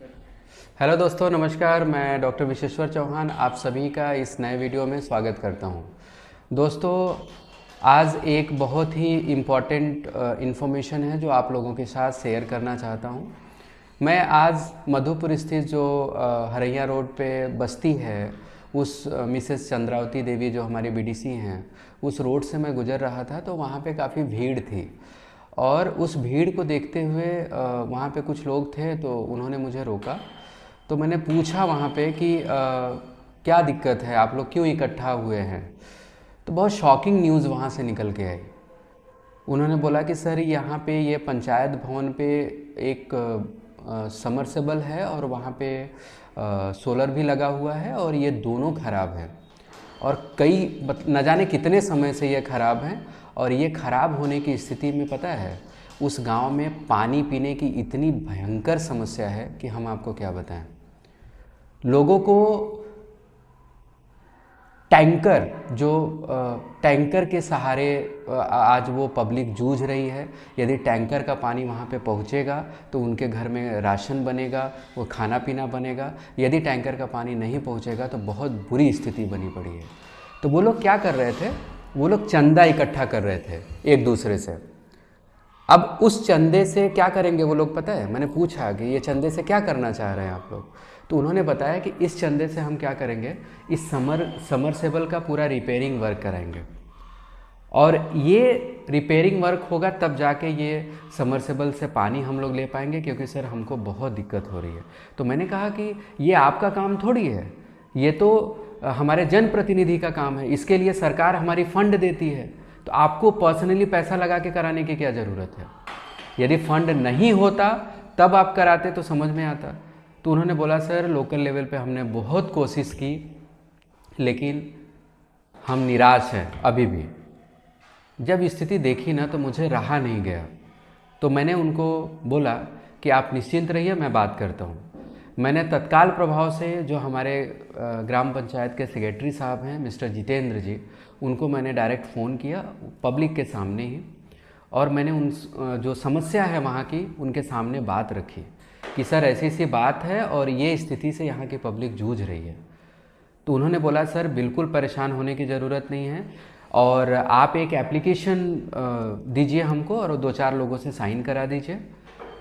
Hello दोस्तों, नमस्कार। मैं डॉक्टर विशेश्वर चौहान आप सभी का इस नए वीडियो में स्वागत करता हूं। दोस्तों, आज एक बहुत ही इम्पॉर्टेंट इन्फॉर्मेशन है जो आप लोगों के साथ शेयर करना चाहता हूं। मैं आज मधुपुर स्थित जो हरैया रोड पे बस्ती है, उस मिसेस चंद्रावती देवी जो हमारी बीडीसी हैं, उस रोड से मैं गुजर रहा था तो वहाँ पे काफ़ी भीड़ थी। और उस भीड़ को देखते हुए वहाँ पे कुछ लोग थे तो उन्होंने मुझे रोका। तो मैंने पूछा वहाँ पे कि क्या दिक्कत है, आप लोग क्यों इकट्ठा हुए हैं। तो बहुत शॉकिंग न्यूज़ वहाँ से निकल के आई। उन्होंने बोला कि सर, यहाँ पे ये पंचायत भवन पे एक समरसेबल है और वहाँ पे सोलर भी लगा हुआ है और ये दोनों ख़राब हैं और न जाने कितने समय से ये ख़राब हैं। और ये ख़राब होने की स्थिति में पता है, उस गांव में पानी पीने की इतनी भयंकर समस्या है कि हम आपको क्या बताएं। लोगों को टैंकर जो टैंकर के सहारे आज वो पब्लिक जूझ रही है। यदि टैंकर का पानी वहाँ पे पहुँचेगा तो उनके घर में राशन बनेगा, वो खाना पीना बनेगा। यदि टैंकर का पानी नहीं पहुँचेगा तो बहुत बुरी स्थिति बनी पड़ी है। तो वो लोग क्या कर रहे थे, वो लोग चंदा इकट्ठा कर रहे थे एक दूसरे से। अब उस चंदे से क्या करेंगे वो लोग, पता है? मैंने पूछा कि ये चंदे से क्या करना चाह रहे हैं आप लोग। तो उन्होंने बताया कि इस चंदे से हम क्या करेंगे, इस समरसेबल का पूरा रिपेयरिंग वर्क कराएंगे। और ये रिपेयरिंग वर्क होगा तब जाके ये समरसेबल से पानी हम लोग ले पाएंगे, क्योंकि सर हमको बहुत दिक्कत हो रही है। तो मैंने कहा कि ये आपका काम थोड़ी है, ये तो हमारे जनप्रतिनिधि का काम है। इसके लिए सरकार हमारी फंड देती है, तो आपको पर्सनली पैसा लगा के कराने की क्या ज़रूरत है। यदि फंड नहीं होता तब आप कराते तो समझ में आता। तो उन्होंने बोला, सर लोकल लेवल पे हमने बहुत कोशिश की लेकिन हम निराश हैं अभी भी। जब स्थिति देखी ना तो मुझे रहा नहीं गया। तो मैंने उनको बोला कि आप निश्चिंत रहिए, मैं बात करता हूँ। मैंने तत्काल प्रभाव से जो हमारे ग्राम पंचायत के सेक्रेटरी साहब हैं मिस्टर जितेंद्र जी, उनको मैंने डायरेक्ट फ़ोन किया पब्लिक के सामने ही। और मैंने उन जो समस्या है वहाँ की उनके सामने बात रखी कि सर ऐसी सी बात है और ये स्थिति से यहाँ की पब्लिक जूझ रही है। तो उन्होंने बोला, सर बिल्कुल परेशान होने की ज़रूरत नहीं है, और आप एक एप्लीकेशन दीजिए हमको और 2-4 लोगों से साइन करा दीजिए।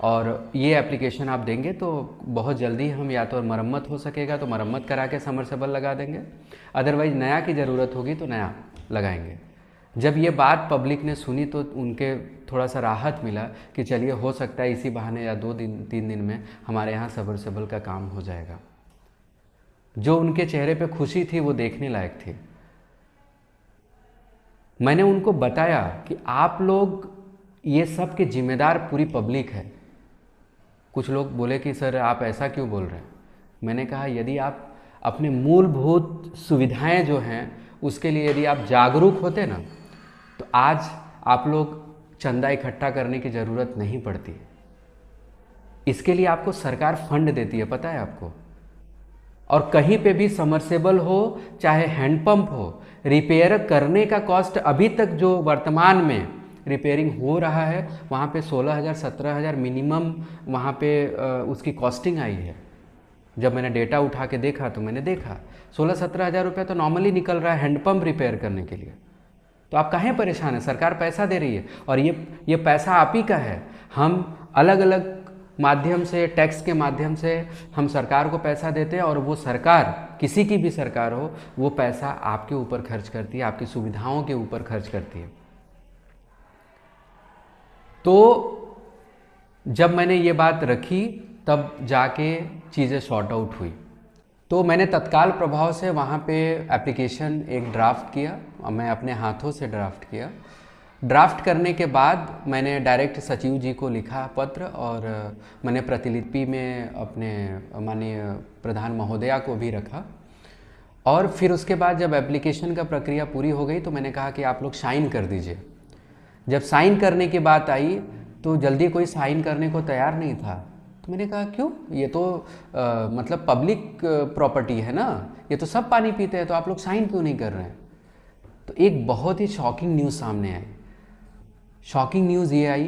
और ये एप्लीकेशन आप देंगे तो बहुत जल्दी हम या तो मरम्मत हो सकेगा तो मरम्मत करा के समरसेबल लगा देंगे, अदरवाइज़ नया की ज़रूरत होगी तो नया लगाएंगे। जब ये बात पब्लिक ने सुनी तो उनके थोड़ा सा राहत मिला कि चलिए हो सकता है इसी बहाने या 2-3 दिन में हमारे यहाँ समरसेबल का काम हो जाएगा। जो उनके चेहरे पे खुशी थी वो देखने लायक थी। मैंने उनको बताया कि आप लोग ये सब के जिम्मेदार पूरी पब्लिक है। कुछ लोग बोले कि सर आप ऐसा क्यों बोल रहे हैं। मैंने कहा, यदि आप अपने मूलभूत सुविधाएं जो हैं उसके लिए यदि आप जागरूक होते ना तो आज आप लोग चंदा इकट्ठा करने की ज़रूरत नहीं पड़ती। इसके लिए आपको सरकार फंड देती है, पता है आपको। और कहीं पे भी समरसेबल हो चाहे हैंडपंप हो, रिपेयर करने का कॉस्ट अभी तक जो वर्तमान में रिपेयरिंग हो रहा है वहाँ पे 16,000-17,000 मिनिमम वहाँ पे उसकी कॉस्टिंग आई है। जब मैंने डेटा उठा के देखा तो मैंने देखा 16-17 हज़ार रुपये तो नॉर्मली निकल रहा है हैंडपंप रिपेयर करने के लिए। तो आप काहे परेशान हैं, सरकार पैसा दे रही है और ये पैसा आप ही का है। हम अलग अलग माध्यम से, टैक्स के माध्यम से हम सरकार को पैसा देते हैं और वो सरकार, किसी की भी सरकार हो, वो पैसा आपके ऊपर खर्च करती है, आपकी सुविधाओं के ऊपर खर्च करती है। तो जब मैंने ये बात रखी तब जाके चीज़ें सॉर्ट आउट हुई। तो मैंने तत्काल प्रभाव से वहाँ पे एप्लीकेशन एक ड्राफ्ट किया, मैं अपने हाथों से ड्राफ्ट किया। ड्राफ्ट करने के बाद मैंने डायरेक्ट सचिव जी को लिखा पत्र और मैंने प्रतिलिपि में अपने माननीय प्रधान महोदया को भी रखा। और फिर उसके बाद जब एप्लीकेशन का प्रक्रिया पूरी हो गई तो मैंने कहा कि आप लोग साइन कर दीजिए। जब साइन करने की बात आई तो जल्दी कोई साइन करने को तैयार नहीं था। तो मैंने कहा क्यों, ये तो मतलब पब्लिक प्रॉपर्टी है ना, ये तो सब पानी पीते हैं, तो आप लोग साइन क्यों नहीं कर रहे हैं। तो एक बहुत ही शॉकिंग न्यूज़ सामने आई। शॉकिंग न्यूज़ ये आई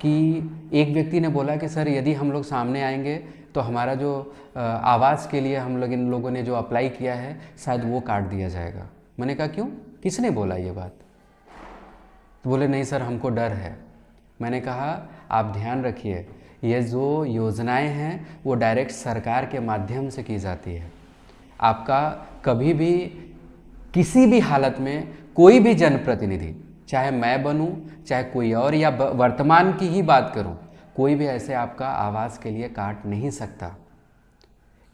कि एक व्यक्ति ने बोला कि सर यदि हम लोग सामने आएंगे तो हमारा जो आवास के लिए हम लोग इन लोगों ने जो अप्लाई किया है शायद वो काट दिया जाएगा। मैंने कहा क्यों, किसने बोला ये बात? तो बोले नहीं सर हमको डर है। मैंने कहा आप ध्यान रखिए, ये जो योजनाएं हैं वो डायरेक्ट सरकार के माध्यम से की जाती है। आपका कभी भी किसी भी हालत में कोई भी जनप्रतिनिधि, चाहे मैं बनूं चाहे कोई और, या वर्तमान की ही बात करूं, कोई भी ऐसे आपका आवास के लिए काट नहीं सकता।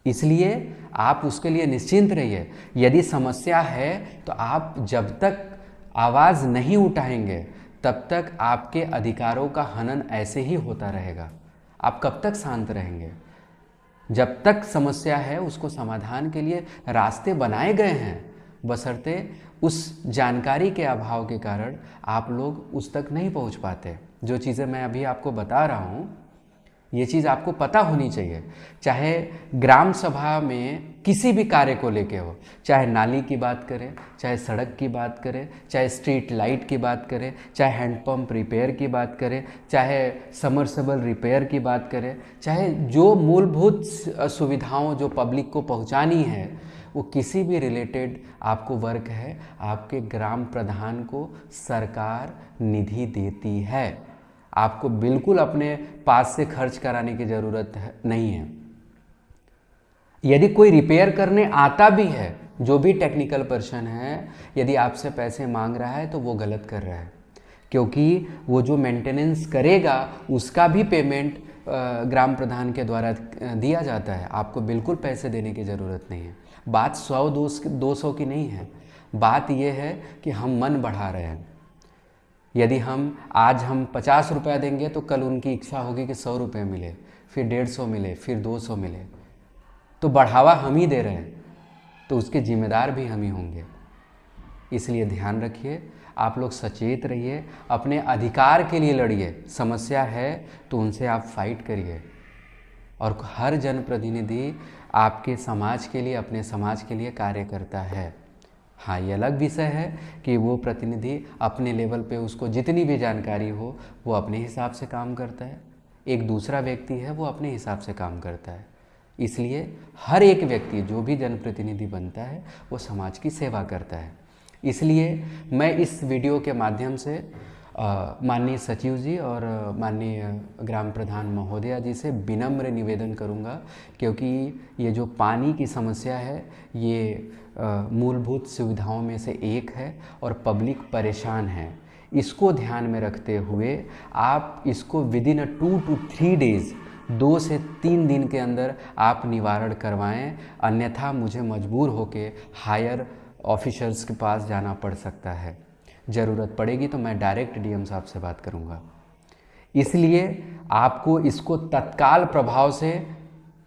इसलिए आप उसके लिए निश्चिंत रहिए। यदि समस्या है तो आप जब तक आवाज़ नहीं उठाएंगे तब तक आपके अधिकारों का हनन ऐसे ही होता रहेगा। आप कब तक शांत रहेंगे? जब तक समस्या है उसको समाधान के लिए रास्ते बनाए गए हैं, बशर्ते उस जानकारी के अभाव के कारण आप लोग उस तक नहीं पहुंच पाते। जो चीज़ें मैं अभी आपको बता रहा हूँ ये चीज़ आपको पता होनी चाहिए। चाहे ग्राम सभा में किसी भी कार्य को लेके हो, चाहे नाली की बात करें, चाहे सड़क की बात करें, चाहे स्ट्रीट लाइट की बात करें, चाहे हैंडपम्प रिपेयर की बात करें, चाहे समरसेबल रिपेयर की बात करें, चाहे जो मूलभूत सुविधाओं जो पब्लिक को पहुंचानी है वो किसी भी रिलेटेड आपको वर्क है, आपके ग्राम प्रधान को सरकार निधि देती है। आपको बिल्कुल अपने पास से खर्च कराने की ज़रूरत नहीं है। यदि कोई रिपेयर करने आता भी है, जो भी टेक्निकल पर्सन है, यदि आपसे पैसे मांग रहा है तो वो गलत कर रहा है, क्योंकि वो जो मेंटेनेंस करेगा उसका भी पेमेंट ग्राम प्रधान के द्वारा दिया जाता है। आपको बिल्कुल पैसे देने की ज़रूरत नहीं है। बात 100-200 की नहीं है, बात यह है कि हम मन बढ़ा रहे हैं। यदि आज हम 50 रुपया देंगे तो कल उनकी इच्छा होगी कि 100 रुपये मिले, फिर 150 मिले, फिर 200 मिले, तो बढ़ावा हम ही दे रहे हैं, तो उसके जिम्मेदार भी हम ही होंगे। इसलिए ध्यान रखिए, आप लोग सचेत रहिए, अपने अधिकार के लिए लड़िए। समस्या है तो उनसे आप फाइट करिए, और हर जनप्रतिनिधि आपके समाज के लिए, अपने समाज के लिए कार्य करता है। हाँ, ये अलग विषय है कि वो प्रतिनिधि अपने लेवल पे उसको जितनी भी जानकारी हो वो अपने हिसाब से काम करता है, एक दूसरा व्यक्ति है वो अपने हिसाब से काम करता है। इसलिए हर एक व्यक्ति जो भी जनप्रतिनिधि बनता है वो समाज की सेवा करता है। इसलिए मैं इस वीडियो के माध्यम से माननीय सचिव जी और माननीय ग्राम प्रधान महोदया जी से विनम्र निवेदन करूंगा, क्योंकि ये जो पानी की समस्या है ये मूलभूत सुविधाओं में से एक है और पब्लिक परेशान है। इसको ध्यान में रखते हुए आप इसको विदिन 2 to 3 डेज़, 2 से 3 दिन के अंदर आप निवारण करवाएं, अन्यथा मुझे मजबूर होकर हायर ऑफिसर्स के पास जाना पड़ सकता है। ज़रूरत पड़ेगी तो मैं डायरेक्ट डीएम साहब से बात करूंगा। इसलिए आपको इसको तत्काल प्रभाव से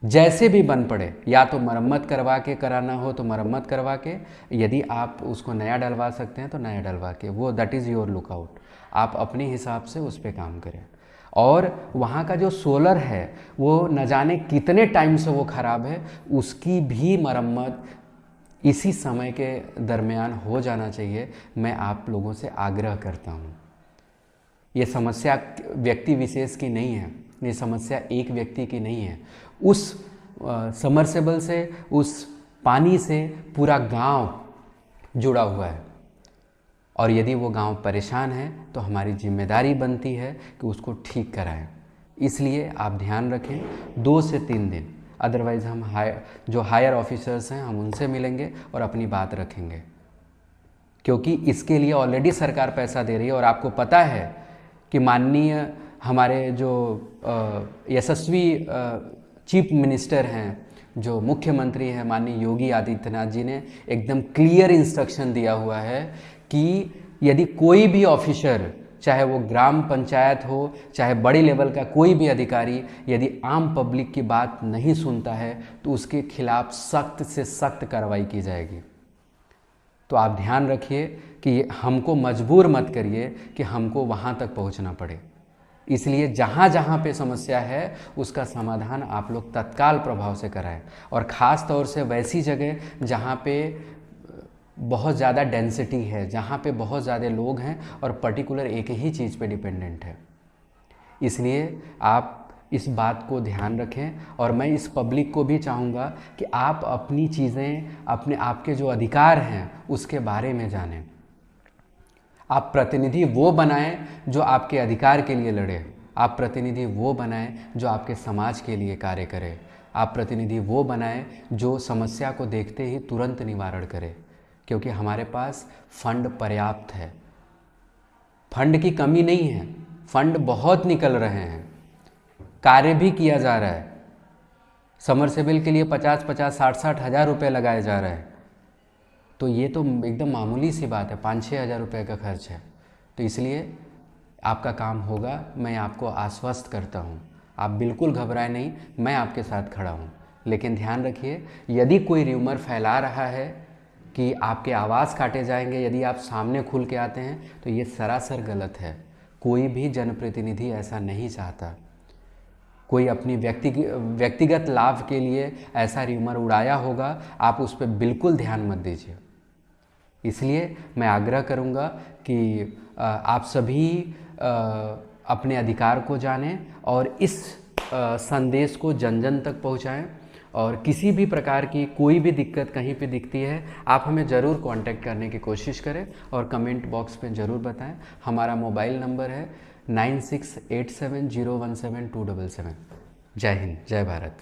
जैसे भी बन पड़े, या तो मरम्मत करवा के कराना हो तो मरम्मत करवा के, यदि आप उसको नया डलवा सकते हैं तो नया डलवा के, वो दैट इज़ योर लुकआउट। आप अपने हिसाब से उस पर काम करें। और वहाँ का जो सोलर है वो न जाने कितने टाइम से वो ख़राब है, उसकी भी मरम्मत इसी समय के दरमियान हो जाना चाहिए। मैं आप लोगों से आग्रह करता हूँ। ये समस्या व्यक्ति विशेष की नहीं है, ये समस्या एक व्यक्ति की नहीं है। उस समरसेबल से, उस पानी से पूरा गांव जुड़ा हुआ है, और यदि वो गांव परेशान है तो हमारी जिम्मेदारी बनती है कि उसको ठीक कराएं। इसलिए आप ध्यान रखें, 2 से 3 दिन, अदरवाइज़ हम जो हायर ऑफिसर्स हैं हम उनसे मिलेंगे और अपनी बात रखेंगे, क्योंकि इसके लिए ऑलरेडी सरकार पैसा दे रही है। और आपको पता है कि माननीय हमारे जो यशस्वी चीफ मिनिस्टर हैं, जो मुख्यमंत्री हैं, माननीय योगी आदित्यनाथ जी ने एकदम क्लियर इंस्ट्रक्शन दिया हुआ है कि यदि कोई भी ऑफिसर, चाहे वो ग्राम पंचायत हो, चाहे बड़े लेवल का कोई भी अधिकारी, यदि आम पब्लिक की बात नहीं सुनता है तो उसके खिलाफ सख्त से सख्त कार्रवाई की जाएगी। तो आप ध्यान रखिए कि हमको मजबूर मत करिए कि हमको वहाँ तक पहुँचना पड़े। इसलिए जहाँ जहाँ पे समस्या है उसका समाधान आप लोग तत्काल प्रभाव से कराएं, और ख़ास तौर से वैसी जगह जहाँ पे बहुत ज़्यादा डेंसिटी है, जहाँ पे बहुत ज़्यादा लोग हैं और पर्टिकुलर एक ही चीज़ पे डिपेंडेंट है। इसलिए आप इस बात को ध्यान रखें। और मैं इस पब्लिक को भी चाहूँगा कि आप अपनी चीज़ें, अपने आपके जो अधिकार हैं उसके बारे में जानें। आप प्रतिनिधि वो बनाएं जो आपके अधिकार के लिए लड़े। आप प्रतिनिधि वो बनाएं जो आपके समाज के लिए कार्य करे। आप प्रतिनिधि वो बनाएं जो समस्या को देखते ही तुरंत निवारण करे, क्योंकि हमारे पास फंड पर्याप्त है। फंड की कमी नहीं है, फंड बहुत निकल रहे हैं, कार्य भी किया जा रहा है। समरसेबल के लिए 50-50, 60-60 हज़ार रुपये लगाए जा रहे हैं। तो ये तो एकदम मामूली सी बात है, 5-6 हज़ार रुपये का खर्च है। तो इसलिए आपका काम होगा, मैं आपको आश्वस्त करता हूँ। आप बिल्कुल घबराएं नहीं, मैं आपके साथ खड़ा हूँ। लेकिन ध्यान रखिए, यदि कोई र्यूमर फैला रहा है कि आपके आवाज़ काटे जाएंगे यदि आप सामने खुल के आते हैं, तो ये सरासर गलत है। कोई भी जनप्रतिनिधि ऐसा नहीं चाहता। कोई अपनी व्यक्तिगत लाभ के लिए ऐसा र्यूमर उड़ाया होगा, आप उस पर बिल्कुल ध्यान मत दीजिए। इसलिए मैं आग्रह करूंगा कि आप सभी अपने अधिकार को जानें और इस संदेश को जन जन तक पहुंचाएं। और किसी भी प्रकार की कोई भी दिक्कत कहीं पे दिखती है, आप हमें ज़रूर कांटेक्ट करने की कोशिश करें और कमेंट बॉक्स में ज़रूर बताएं। हमारा मोबाइल नंबर है 9687017277। जय हिंद, जय भारत।